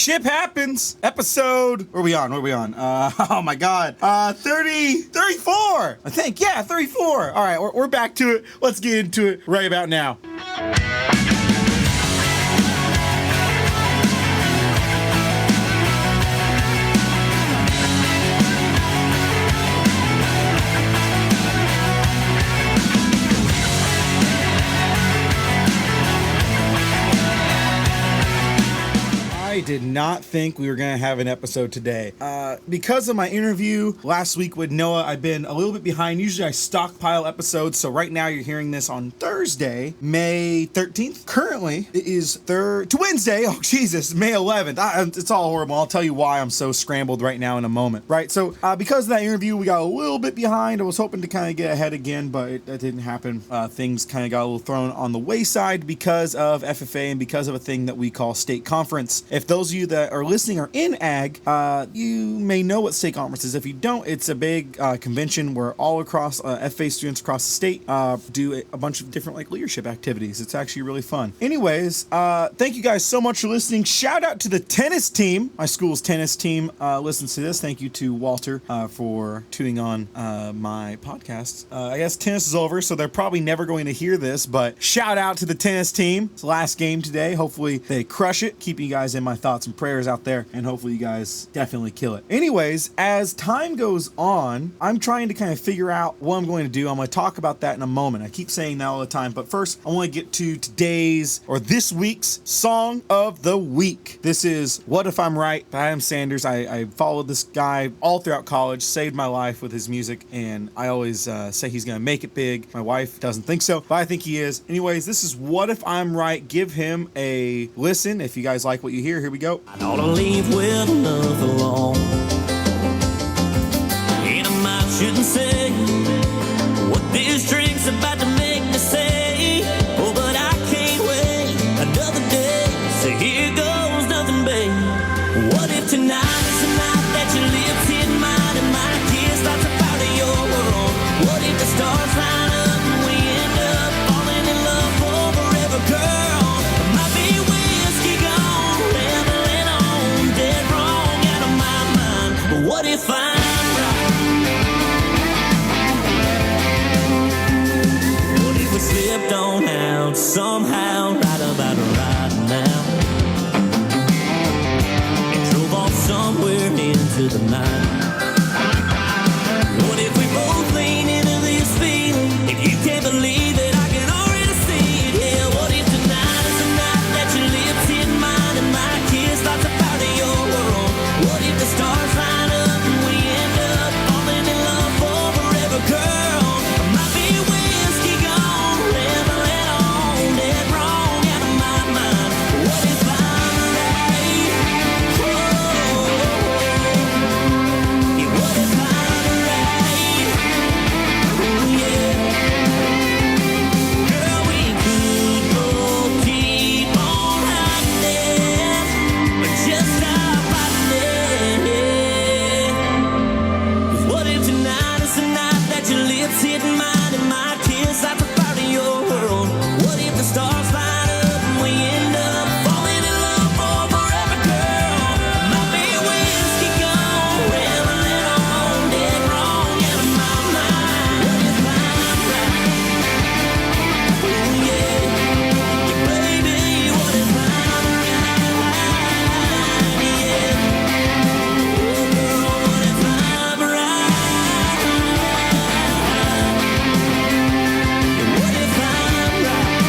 Ship happens. Episode, where are we on? Oh my God. 34, I think. Yeah, 34. All right, we're back to it. Let's get into it right about now. I did not think we were going to have an episode today. Because of my interview last week with Noah, I've been a little bit behind. Usually I stockpile episodes, so right now you're hearing this on Thursday, May 13th. Currently, it is Wednesday. Oh, Jesus, May 11th. It's all horrible. I'll tell you why I'm so scrambled right now in a moment, right? So because of that interview, we got a little bit behind. I was hoping to kind of get ahead again, but that didn't happen. Things kind of got a little thrown on the wayside because of FFA and because of a thing that we call state conference. If those of you that are listening are in ag, you may know what state conference is. If you don't, it's a big convention where all across FFA students across the state do a bunch of different like leadership activities. It's actually really fun. Anyways, thank you guys so much for listening. Shout out to the tennis team. My school's tennis team listens to this. Thank you to Walter for tuning on my podcast. I guess tennis is over, so they're probably never going to hear this, but shout out to the tennis team. It's the last game today. Hopefully they crush it. Keeping you guys in my thoughts and prayers out there, and hopefully you guys definitely kill it. Anyways, as time goes on, I'm trying to kind of figure out what I'm going to do. I'm going to talk about that in a moment. I keep saying that all the time, but first I want to get to this week's song of the week. This is What If I'm Right by Adam Sanders. I followed this guy all throughout college, saved my life with his music, and I always say he's going to make it big. My wife doesn't think so, but I think he is. Anyways, this is What If I'm Right. Give him a listen. If you guys like what you hear, here we go. I ought to leave with love alone, and I might shouldn't say what this drink's about to make me say. Oh, but I can't wait another day. So here goes nothing, babe. What if tonight is the night that your lips hit mine and my kiss starts a part of your world? What if the stars line up and we end up falling in love for forever, girl? Might be whiskey gone, rambling on, dead wrong out of my mind. But what if I'm right? What if we slipped on out somehow, right about right now, and drove off somewhere into the night? What if we both lean into this feeling? If you can't believe it, I can already see it. Yeah, what if tonight is the night that your lips hit mine and my kiss starts a part of your world? What if the stars line up and we end up falling in love for forever, girl? Might be whiskey gone, rambling on, dead wrong out of my mind. What if I'm right? Whoa. Yeah, what if I'm right? Ooh, yeah. Girl, we could both keep on hiding, but just stop fighting. 'Cause what if tonight is the night that your lips hit mine and my kiss that's a part of your world? What if the stars line up and we end up falling in love for forever, girl? Might be whiskey gone, rambling on, dead wrong out of my mind. What if I'm right? Ooh, yeah. Yeah, baby, what if I'm right? Yeah. Oh, girl, what if I'm right? Yeah, what if I'm right?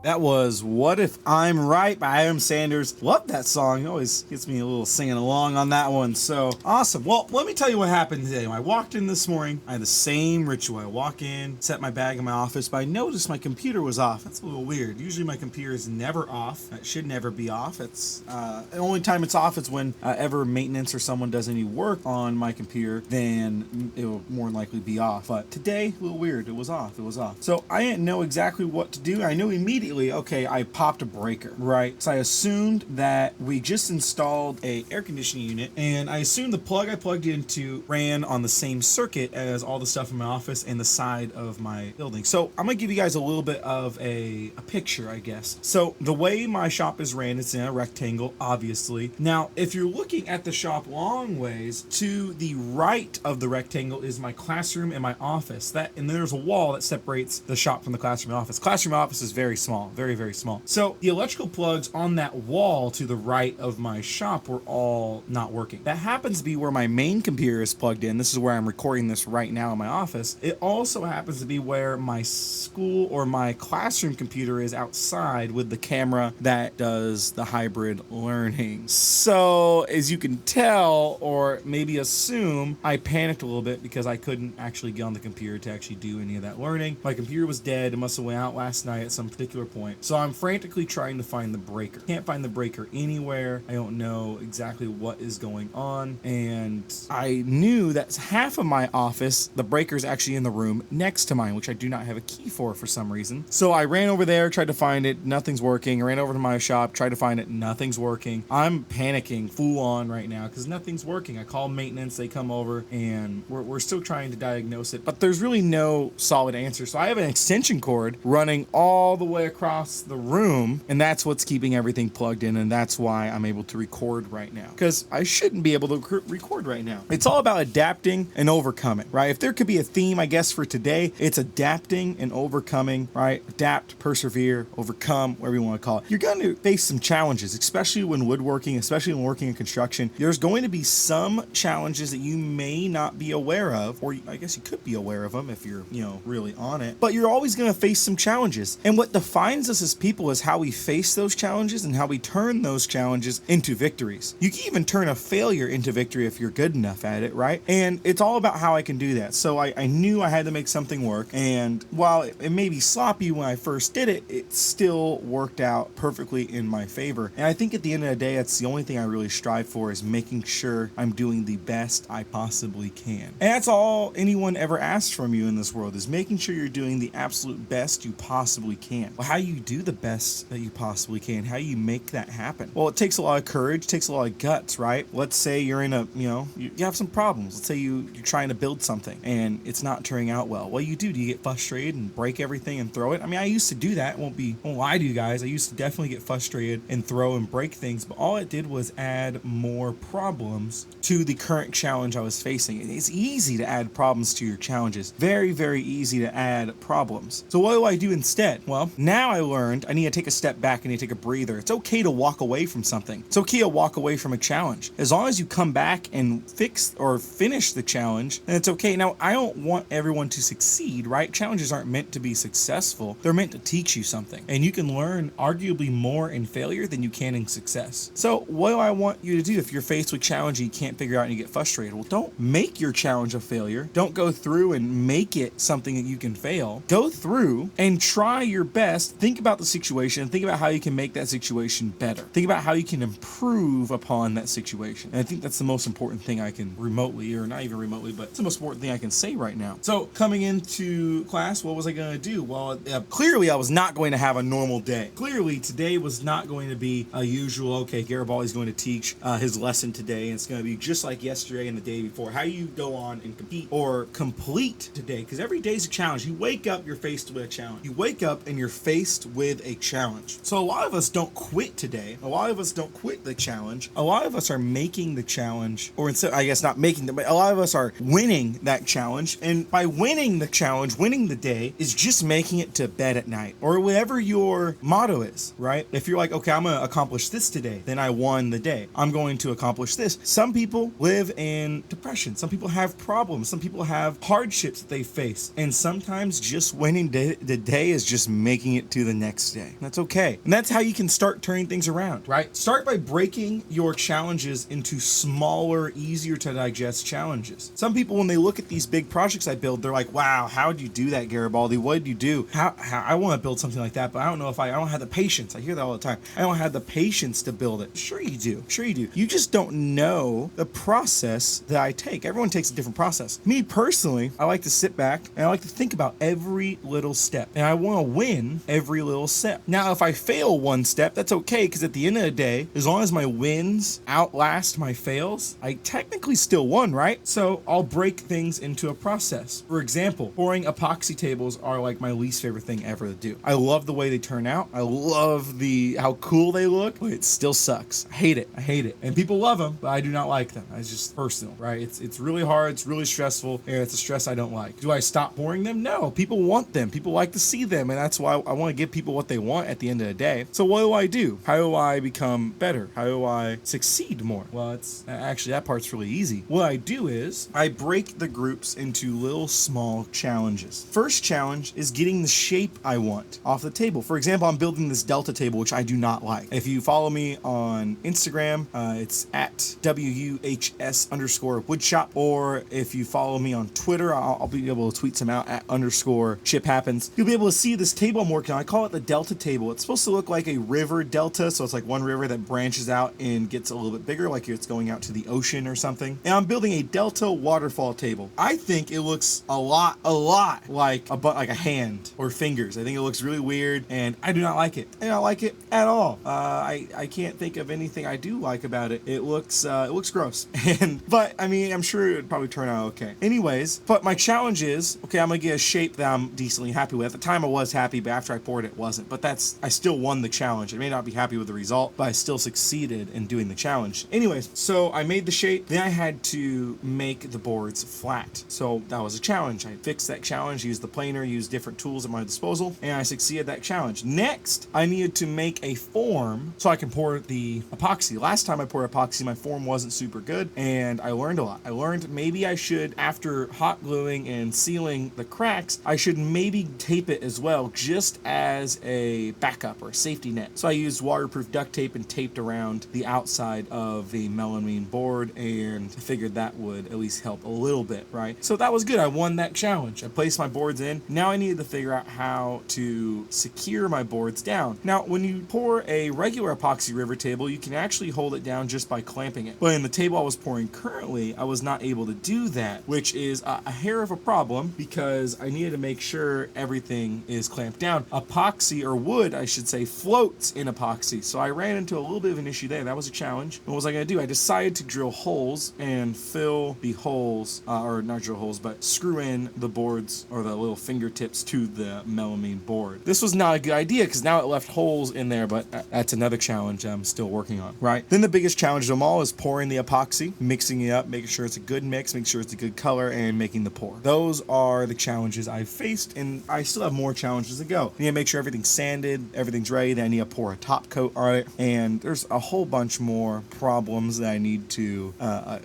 That was What If I'm Right by Adam Sanders. Love that song. It always gets me a little singing along on that one. So awesome. Well, let me tell you what happened today. When I walked in this morning, I had the same ritual. I walk in, set my bag in my office, but I noticed my computer was off. That's a little weird. Usually my computer is never off. It should never be off. It's the only time it's off is when ever maintenance or someone does any work on my computer, then it will more than likely be off. But today, a little weird. It was off. So I didn't know exactly what to do. I knew immediately immediately, okay, I popped a breaker, right? So I assumed that we just installed a air conditioning unit, and I assumed the plug I plugged into ran on the same circuit as all the stuff in my office and the side of my building. So I'm gonna give you guys a little bit of a picture, I guess. So the way my shop is ran, it's in a rectangle, obviously. Now, if you're looking at the shop long ways, to the right of the rectangle is my classroom and my office. And then there's a wall that separates the shop from the classroom and office. Classroom and office is very small, very, very small. So the electrical plugs on that wall to the right of my shop were all not working. That happens to be where my main computer is plugged in. This is where I'm recording this right now in my office. It also happens to be where my school or my classroom computer is outside with the camera that does the hybrid learning. So as you can tell, or maybe assume, I panicked a little bit because I couldn't actually get on the computer to actually do any of that learning. My computer was dead. It must have went out last night at some particular point. So I'm frantically trying to find the breaker. Can't find the breaker anywhere. I don't know exactly what is going on. And I knew that half of my office, the breaker's actually in the room next to mine, which I do not have a key for some reason. So I ran over there, tried to find it. Nothing's working. I ran over to my shop, tried to find it. Nothing's working. I'm panicking full on right now because nothing's working. I call maintenance. They come over and we're still trying to diagnose it, but there's really no solid answer. So I have an extension cord running all the way across the room, and that's what's keeping everything plugged in, and that's why I'm able to record right now, because I shouldn't be able to record right now. It's all about adapting and overcoming, right? If there could be a theme, I guess, for today, it's adapting and overcoming, right? Adapt, persevere, overcome, whatever you want to call it. You're going to face some challenges, especially when woodworking, especially when working in construction. There's going to be some challenges that you may not be aware of, or I guess you could be aware of them if you're, really on it, but you're always going to face some challenges. And what defines us as people is how we face those challenges and how we turn those challenges into victories. You can even turn a failure into victory if you're good enough at it, right? And it's all about how I can do that. So I knew I had to make something work, and while it may be sloppy when I first did it, it still worked out perfectly in my favor. And I think at the end of the day, that's the only thing I really strive for, is making sure I'm doing the best I possibly can. And that's all anyone ever asks from you in this world, is making sure you're doing the absolute best you possibly can. Well, how do you do the best that you possibly can? How do you make that happen? Well, it takes a lot of courage, it takes a lot of guts, right? Let's say you're in you have some problems. Let's say you're trying to build something and it's not turning out well. What do? Do you get frustrated and break everything and throw it? I mean, I used to do that. Won't lie to you guys. I used to definitely get frustrated and throw and break things, but all it did was add more problems to the current challenge I was facing. It's easy to add problems to your challenges. Very, very easy to add problems. So what do I do instead? Well, now I learned I need to take a step back. I need to take a breather. It's okay to walk away from something. It's okay to walk away from a challenge. As long as you come back and fix or finish the challenge, then it's okay. Now, I don't want everyone to succeed, right? Challenges aren't meant to be successful. They're meant to teach you something. And you can learn arguably more in failure than you can in success. So what do I want you to do if you're faced with challenge and you can't figure out and you get frustrated? Well, don't make your challenge a failure. Don't go through and make it something that you can fail. Go through and try your best. Think about the situation. Think about how you can make that situation better. Think about how you can improve upon that situation. And I think that's the most important thing I can remotely, or not even remotely, but it's the most important thing I can say right now. So coming into class, what was I going to do? Well, clearly I was not going to have a normal day. Clearly today was not going to be a usual, okay, Garibaldi's going to teach his lesson today, and it's going to be just like yesterday and the day before. How you go on and compete or complete today, because every day is a challenge. You wake up, you're faced with a challenge. You wake up and you're faced with a challenge. So a lot of us don't quit today. A lot of us don't quit the challenge. A lot of us are making the challenge, or instead, I guess not making them, but a lot of us are winning that challenge. And by winning the challenge, winning the day is just making it to bed at night, or whatever your motto is, right? If you're like, okay, I'm going to accomplish this today, then I won the day. I'm going to accomplish this. Some people live in depression. Some people have problems. Some people have hardships that they face. And sometimes just winning the day is just making it to the next day. That's okay. And that's how you can start turning things around, right? Start by breaking your challenges into smaller, easier to digest challenges. Some people, when they look at these big projects I build, they're like, wow, how did you do that, Garibaldi? What did you do? How I want to build something like that, but I don't know if I don't have the patience. I hear that all the time. I don't have the patience to build it. Sure you do. Sure you do. You just don't know the process that I take. Everyone takes a different process. Me personally, I like to sit back and I like to think about every little step, and I want to win every every little step. Now, if I fail one step, that's okay, because at the end of the day, as long as my wins outlast my fails, I technically still won, right? So I'll break things into a process. For example, pouring epoxy tables are like my least favorite thing ever to do. I love the way they turn out. I love how cool they look, but it still sucks. I hate it. And people love them, but I do not like them. It's just personal, right? It's really hard. It's really stressful. And it's a stress I don't like. Do I stop pouring them? No. People want them. People like to see them. And that's why I want to give people what they want at the end of the day. So what do? How do I become better? How do I succeed more? Well, it's actually, that part's really easy. What I do is I break the groups into little small challenges. First challenge is getting the shape I want off the table. For example, I'm building this Delta table, which I do not like. If you follow me on Instagram, it's at WUHS_woodshop, or if you follow me on Twitter, I'll be able to tweet some out at _ChipHappens. You'll be able to see this table I'm working on. I call it the Delta table. It's supposed to look like a river delta, so it's like one river that branches out and gets a little bit bigger, like it's going out to the ocean or something. And I'm building a Delta waterfall table. I think it looks a lot like a hand or fingers. I think it looks really weird, and I do not like it. I don't like it at all. I can't think of anything I do like about it. It looks gross. But I mean, I'm sure it would probably turn out okay. Anyways, but my challenge is, okay, I'm gonna get a shape that I'm decently happy with. At the time I was happy, but after I poured it wasn't. But I still won the challenge. I may not be happy with the result, but I still succeeded in doing the challenge. Anyways, so I made the shape. Then I had to make the boards flat. So that was a challenge. I fixed that challenge, used the planer, used different tools at my disposal, and I succeeded that challenge. Next, I needed to make a form so I can pour the epoxy. Last time I poured epoxy, my form wasn't super good, and I learned a lot. I learned maybe I should, after hot gluing and sealing the cracks, I should maybe tape it as well, just as a backup or a safety net. So I used waterproof duct tape and taped around the outside of the melamine board, and I figured that would at least help a little bit, right? So that was good. I won that challenge. I placed my boards in. Now I needed to figure out how to secure my boards down. Now, when you pour a regular epoxy river table, you can actually hold it down just by clamping it. But in the table I was pouring currently, I was not able to do that, which is a hair of a problem, because I needed to make sure everything is clamped down. Epoxy, or wood, I should say, floats in epoxy. So I ran into a little bit of an issue there. That was a challenge. And what was I going to do? I decided to drill holes and fill the holes, or not drill holes, but screw in the boards or the little fingertips to the melamine board. This was not a good idea, because now it left holes in there, but that's another challenge I'm still working on, right? Then the biggest challenge of them all is pouring the epoxy, mixing it up, making sure it's a good mix, making sure it's a good color, and making the pour. Those are the challenges I've faced, and I still have more challenges to go. I need to make sure everything's sanded, everything's ready, then I need to pour a top coat on it, and there's a whole bunch more problems that I need to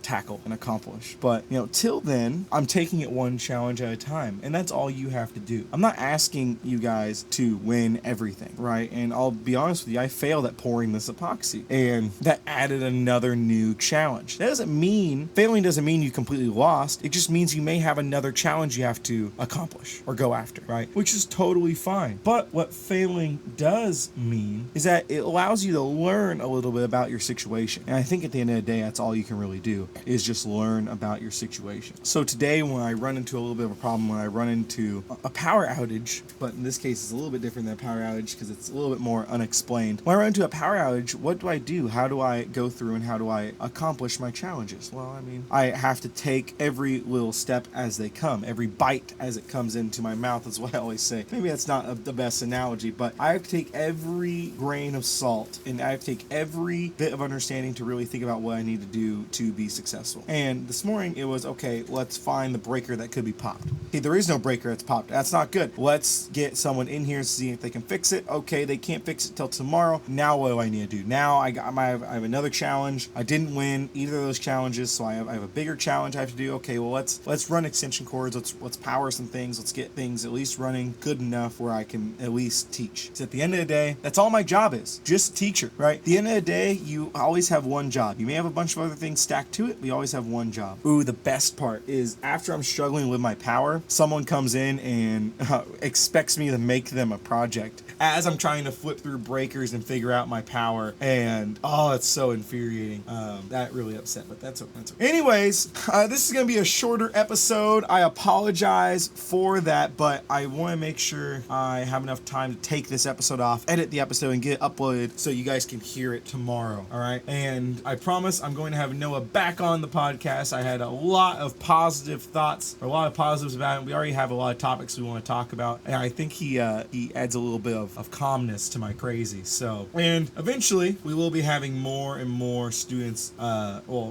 tackle and accomplish. But, till then, I'm taking it one challenge at a time, and that's all you have to do. I'm not asking you guys to win everything, right? And I'll be honest with you, I failed at pouring this epoxy, and that added another new challenge. Failing doesn't mean you completely lost. It just means you may have another challenge you have to accomplish or go after, right? Which is totally fine. But what failing does mean is that it allows you to learn a little bit about your situation. And I think at the end of the day, that's all you can really do, is just learn about your situation. So today, when I run into a little bit of a problem, when I run into a power outage, but in this case, it's a little bit different than a power outage because it's a little bit more unexplained. When I run into a power outage, what do I do? How do I go through and how do I accomplish my challenges? Well, I have to take every little step as they come, every bite as it comes into my mouth is what I always say. Maybe that's not the best analogy, but I have to take every grain of salt and I have to take every bit of understanding to really think about what I need to do to be successful. And this morning it was, okay, let's find the breaker that could be popped. Okay, there is no breaker that's popped. That's not good. Let's get someone in here and see if they can fix it. Okay, they can't fix it till tomorrow. Now what do I need to do? Now I have another challenge. I didn't win either of those challenges, so I have a bigger challenge I have to do. Okay, well let's run extension cords. Let's power some things. Let's get things at least running good enough where I can at least teach. So at the end of the day, that's all my job is. Just teacher, right? At the end of the day, you always have one job. You may have a bunch of other things stacked to it, but you always have one job. Ooh, the best part is after I'm struggling with my power, someone comes in and expects me to make them a project as I'm trying to flip through breakers and figure out my power. And it's so infuriating. That really upset, but that's okay. Anyways, this is going to be a shorter episode. I apologize for that, but I want to make sure I have enough time to take this episode off, edit the episode, and get it uploaded so you guys can hear it tomorrow. All right. And I promise I'm going to have Noah back on the podcast. I had a lot of positive thoughts, a lot of positives about it. We already have a lot of topics we want to talk about. And I think he adds a little bit of calmness to my crazy. So, and eventually we will be having more and more students,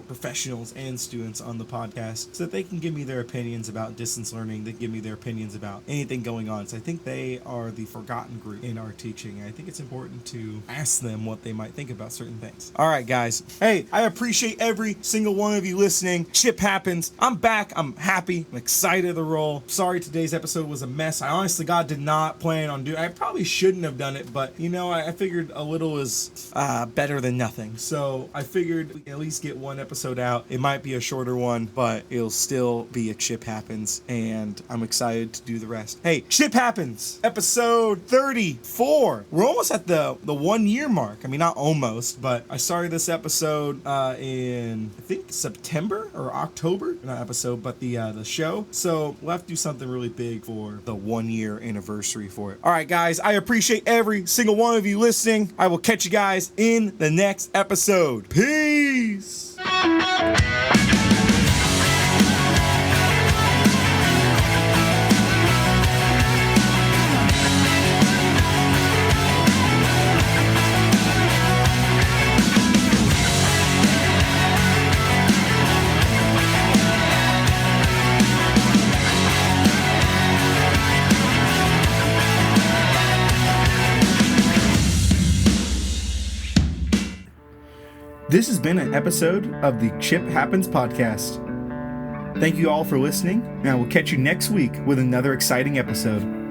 professionals and students on the podcast so that they can give me their opinions about distance learning. They give me their opinions about anything going on. So I think they are the forgotten group in our teaching. I think it's important to ask them what they might think about certain things. All right, guys. Hey, I appreciate every single one of you listening. Chip happens. I'm back. I'm happy. I'm excited to roll. Sorry today's episode was a mess. I honestly, God, did not plan on doing. I probably shouldn't have done it, but I figured a little is better than nothing. So I figured at least get one episode out. It might be a shorter one, but it'll still be a Chip Happens, and I'm excited to do the rest. Hey, Chip Happens, episode 34. We're almost at the 1 year mark. I mean, not almost, but I started this episode in I think September or October. Not episode, but the show. So we'll have to do something really big for the 1 year anniversary for it. All right, guys, I appreciate every single one of you listening. I will catch you guys in the next episode. Peace. This has been an episode of the Chip Happens podcast. Thank you all for listening, and I will catch you next week with another exciting episode.